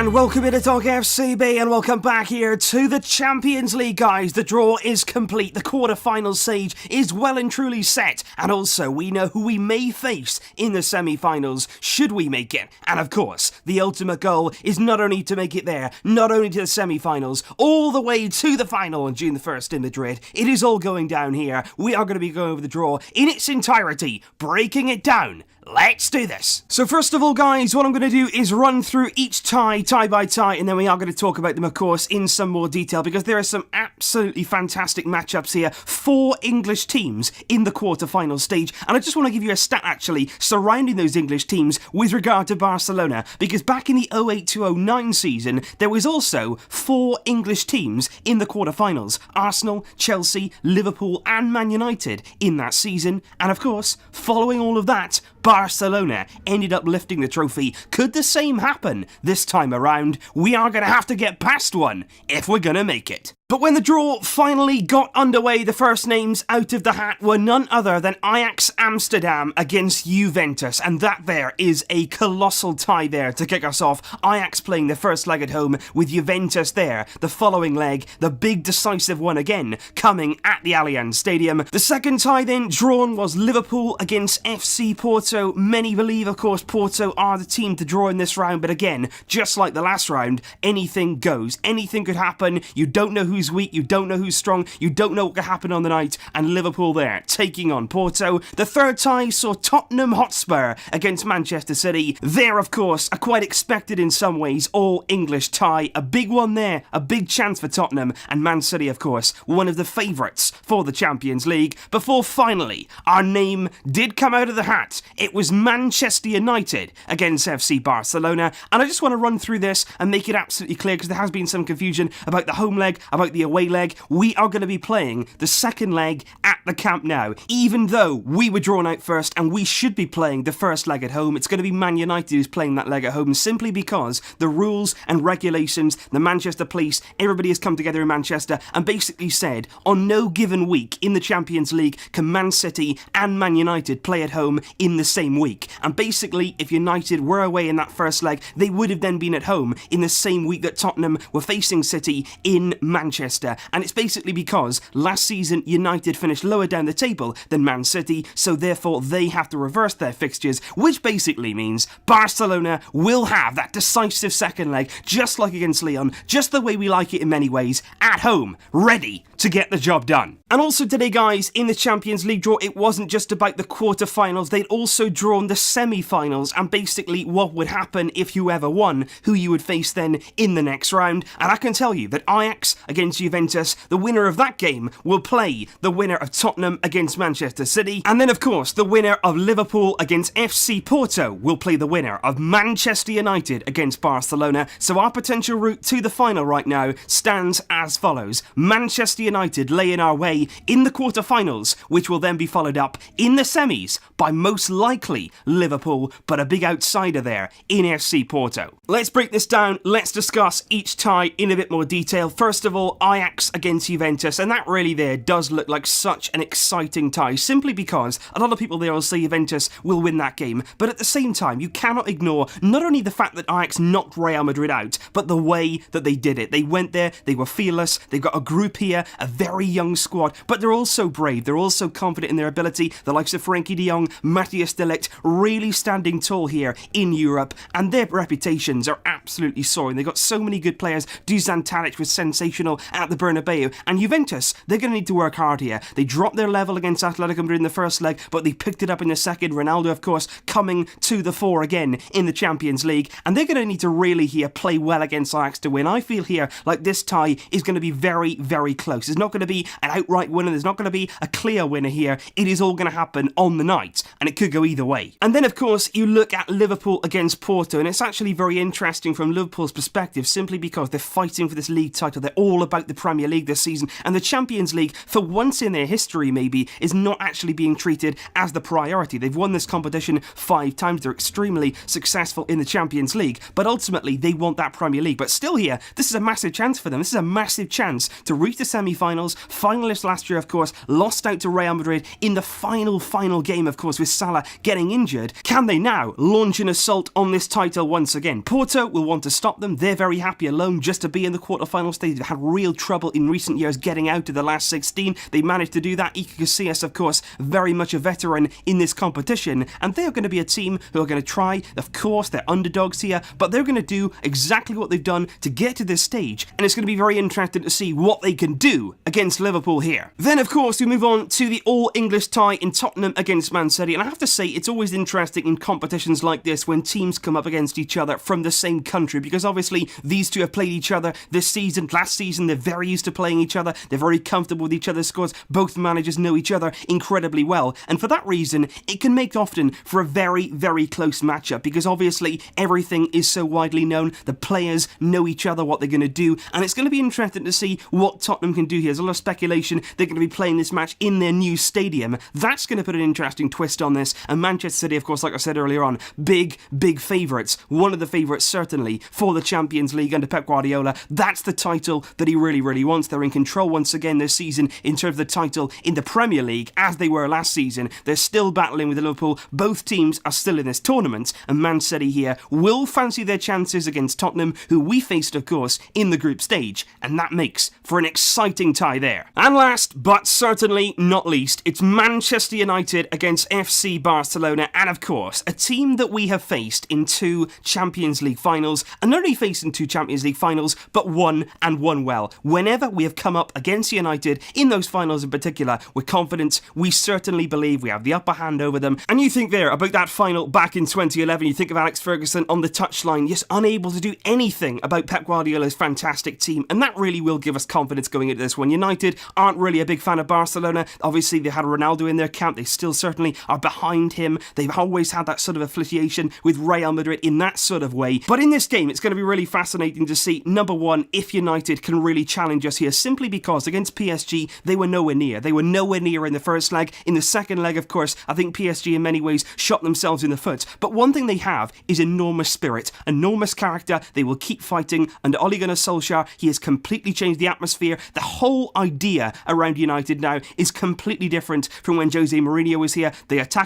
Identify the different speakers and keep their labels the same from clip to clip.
Speaker 1: And welcome into Talk FCB and welcome back here to the Champions League, guys. The draw is complete, the quarter-final stage is well and truly set, and also we know who we may face in the semi-finals should we make it. And of course, the ultimate goal is not only to make it there, not only to the semi-finals, all the way to the final on June the 1st in Madrid. It is all going down here. We are going to be going over the draw in its entirety, breaking it down. Let's do this. So first of all, guys, what I'm going to do is run through each tie by tie, and then we are going to talk about them, of course, in some more detail, because there are some absolutely fantastic matchups here. 4 English teams in the quarter-final stage, and I just want to give you a stat, actually, surrounding those English teams with regard to Barcelona, because back in the 08-09 season, there was also 4 English teams in the quarter-finals. Arsenal, Chelsea, Liverpool, and Man United in that season, and of course, following all of that, Barcelona ended up lifting the trophy. Could the same happen this time around? We are going to have to get past one if we're going to make it. But when the draw finally got underway, the first names out of the hat were none other than Ajax Amsterdam against Juventus, and that there is a colossal tie there to kick us off. Ajax playing the first leg at home with Juventus there. The following leg, the big decisive one again, coming at the Allianz Stadium. The second tie then drawn was Liverpool against FC Porto. Many believe, of course, Porto are the team to draw in this round, but again, just like the last round, anything goes. Anything could happen. You don't know who's weak, you don't know who's strong, you don't know what could happen on the night, and Liverpool there, taking on Porto. The third tie saw Tottenham Hotspur against Manchester City. There, of course, a quite expected in some ways all-English tie. A big one there, a big chance for Tottenham, and Man City, of course, one of the favourites for the Champions League. Before finally, our name did come out of the hat. It was Manchester United against FC Barcelona, and I just want to run through this and make it absolutely clear, because there has been some confusion about the home leg, about the away leg. We are going to be playing the second leg at the Camp Nou. Even though we were drawn out first and we should be playing the first leg at home, it's going to be Man United who's playing that leg at home, simply because the rules and regulations, the Manchester police, everybody has come together in Manchester and basically said on no given week in the Champions League can Man City and Man United play at home in the same week. And basically, if United were away in that first leg, they would have then been at home in the same week that Tottenham were facing City in Manchester. And it's basically because last season United finished lower down the table than Man City, so therefore they have to reverse their fixtures, which basically means Barcelona will have that decisive second leg, just like against Lyon, just the way we like it in many ways, at home, ready to get the job done. And also today, guys, in the Champions League draw, it wasn't just about the quarter-finals, they'd also drawn the semi-finals, and basically what would happen if whoever won, who you would face then in the next round. And I can tell you that Ajax against Juventus, the winner of that game will play the winner of Tottenham against Manchester City, and then of course the winner of Liverpool against FC Porto will play the winner of Manchester United against Barcelona. So our potential route to the final right now stands as follows. Manchester United lay in our way in the quarter-finals, which will then be followed up in the semis by most likely Liverpool, but a big outsider there in FC Porto. Let's break this down, let's discuss each tie in a bit more detail. First of all, Ajax against Juventus, and that really there does look like such an exciting tie, simply because a lot of people there will say Juventus will win that game, but at the same time, you cannot ignore not only the fact that Ajax knocked Real Madrid out, but the way that they did it. They went there, they were fearless, they've got a group here, a very young squad, but they're also brave, they're also confident in their ability. The likes of Frenkie de Jong, Matthias de Ligt, really standing tall here in Europe, and their reputations are absolutely soaring. They've got so many good players. Dusan Tadic was sensational at the Bernabeu, and Juventus, they're going to need to work hard here. They dropped their level against Atletico Madrid in the first leg, but they picked it up in the second. Ronaldo, of course, coming to the fore again in the Champions League, and they're going to need to really here play well against Ajax to win. I feel here like this tie is going to be very, very close. It's not going to be an outright winner. There's not going to be a clear winner here. It is all going to happen on the night, and it could go either way. And then, of course, you look at Liverpool against Porto, and it's actually very interesting from Liverpool's perspective, simply because they're fighting for this league title. They're all about the Premier League this season, and the Champions League, for once in their history maybe, is not actually being treated as the priority. They've won this competition 5 times. They're extremely successful in the Champions League, but ultimately they want that Premier League. But still here, this is a massive chance for them. This is a massive chance to reach the semi-finals. Finalists last year, of course, lost out to Real Madrid in the final game, of course, with Salah getting injured, can they now launch an assault on this title once again? Porto will want to stop them. They're very happy alone just to be in the quarterfinal stage. They've had real trouble in recent years getting out of the last 16. They managed to do that. Iker Casillas, of course, very much a veteran in this competition, and they're going to be a team who are going to try, of course, they're underdogs here, but they're going to do exactly what they've done to get to this stage, and it's going to be very interesting to see what they can do against Liverpool here. Then, of course, we move on to the all-English tie in Tottenham against Man City, and I have to say, it's always interesting in competitions like this when teams come up against each other from the same country, because obviously these two have played each other this season. Last season, they're very used to playing each other. They're very comfortable with each other's scores. Both managers know each other incredibly well, and for that reason, it can make often for a very, very close matchup, because obviously everything is so widely known. The players know each other, what they're going to do, and it's going to be interesting to see what Tottenham can do here. There's a lot of speculation they're going to be playing this match in their new stadium. That's going to put an interesting twist on this, and Manchester City, of course, like I said earlier on, big favourites. One of the favourites, certainly, for the Champions League under Pep Guardiola. That's the title that he really, really wants. They're in control once again this season in terms of the title in the Premier League, as they were last season. They're still battling with Liverpool. Both teams are still in this tournament, and Man City here will fancy their chances against Tottenham, who we faced, of course, in the group stage, and that makes for an exciting tie there. And last, but certainly not least, it's Manchester United against FC Barcelona, and of course, a team that we have faced in 2 Champions League finals, and not only faced in 2 Champions League finals, but won and won well. Whenever we have come up against United, in those finals in particular, we're confident, we certainly believe we have the upper hand over them, and you think there about that final back in 2011, you think of Alex Ferguson on the touchline, just unable to do anything about Pep Guardiola's fantastic team, and that really will give us confidence going into this one. United aren't really a big fan of Barcelona. Obviously, they had Ronaldo in their camp. They still certainly are behind him. They've always had that sort of affiliation with Real Madrid in that sort of way. But in this game, it's going to be really fascinating to see, number one, if United can really challenge us here, simply because against PSG, they were nowhere near. They were nowhere near in the first leg. In the second leg, of course, I think PSG in many ways shot themselves in the foot. But one thing they have is enormous spirit, enormous character. They will keep fighting. Under Ole Gunnar Solskjaer, he has completely changed the atmosphere. The whole idea around United now is completely different from when Jose Mourinho was here. They attack,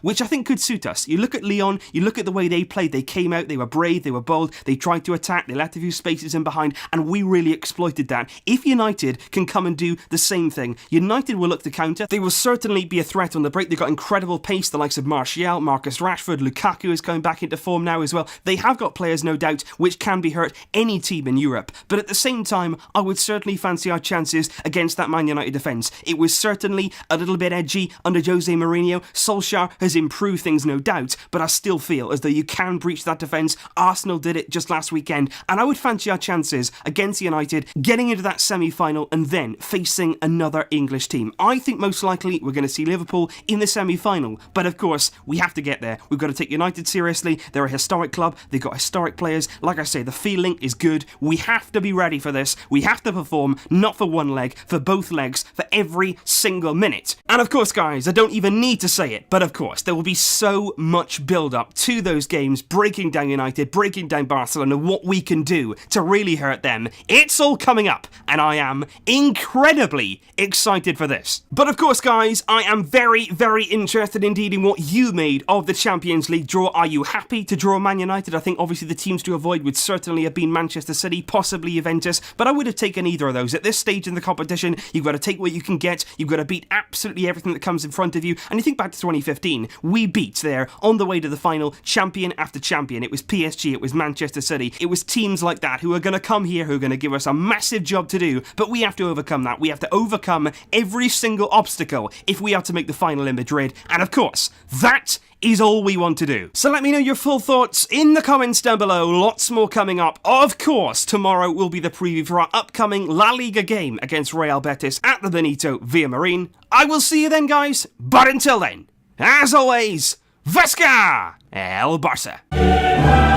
Speaker 1: which I think could suit us. You look at Lyon, you look at the way they played. They came out, they were brave, they were bold, they tried to attack, they left a few spaces in behind, and we really exploited that. If United can come and do the same thing, United will look to counter. They will certainly be a threat on the break. They've got incredible pace, the likes of Martial, Marcus Rashford, Lukaku is coming back into form now as well. They have got players, no doubt, which can be hurt any team in Europe. But at the same time, I would certainly fancy our chances against that Man United defence. It was certainly a little bit edgy under Jose Mourinho. Solskjaer has improved things, no doubt, but I still feel as though you can breach that defence. Arsenal did it just last weekend, and I would fancy our chances against United getting into that semi-final and then facing another English team. I think most likely we're going to see Liverpool in the semi-final, but of course, we have to get there. We've got to take United seriously. They're a historic club. They've got historic players. Like I say, the feeling is good. We have to be ready for this. We have to perform, not for one leg, for both legs, for every single minute. And of course, guys, I don't even need to say it, but of course, there will be so much build-up to those games, breaking down United, breaking down Barcelona, what we can do to really hurt them. It's all coming up, and I am incredibly excited for this. But of course, guys, I am very, very interested indeed in what you made of the Champions League draw. Are you happy to draw Man United? I think obviously the teams to avoid would certainly have been Manchester City, possibly Juventus, but I would have taken either of those. At this stage in the competition, you've got to take what you can get, you've got to beat absolutely everything that comes in front of you, and you think back to 2015, we beat there, on the way to the final, champion after champion. It was PSG, it was Manchester City, it was teams like that who are going to come here, who are going to give us a massive job to do, but we have to overcome that. We have to overcome every single obstacle if we are to make the final in Madrid, and of course, that is all we want to do. So let me know your full thoughts in the comments down below. Lots more coming up. Of course, tomorrow will be the preview for our upcoming La Liga game against Real Betis at the Benito Villamarín. I will see you then, guys, but until then, as always, Vesca El Barça.